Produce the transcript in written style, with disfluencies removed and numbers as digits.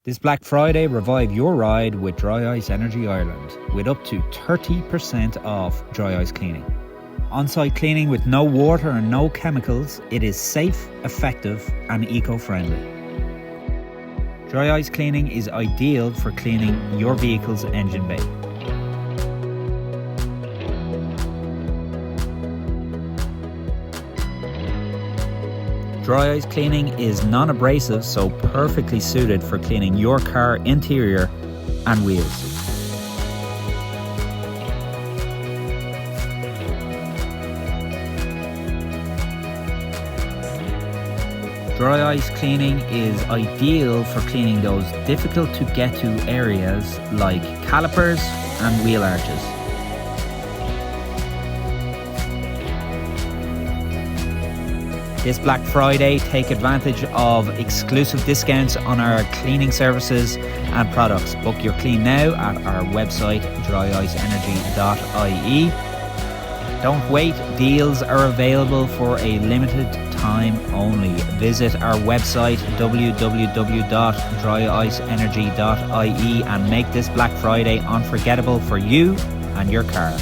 This Black Friday, revive your ride with Dry Ice Energy Ireland with up to 30% off dry ice cleaning. On-site cleaning with no water and no chemicals, it is safe, effective and eco-friendly. Dry ice cleaning is ideal for cleaning your vehicle's engine bay. Dry ice cleaning is non-abrasive, so perfectly suited for cleaning your car interior and wheels. Dry ice cleaning is ideal for cleaning those difficult to get to areas like calipers and wheel arches. This Black Friday, take advantage of exclusive discounts on our cleaning services and products. Book your clean now at our website, dryiceenergy.ie. Don't wait, deals are available for a limited time only. Visit our website, www.dryiceenergy.ie, and make this Black Friday unforgettable for you and your car.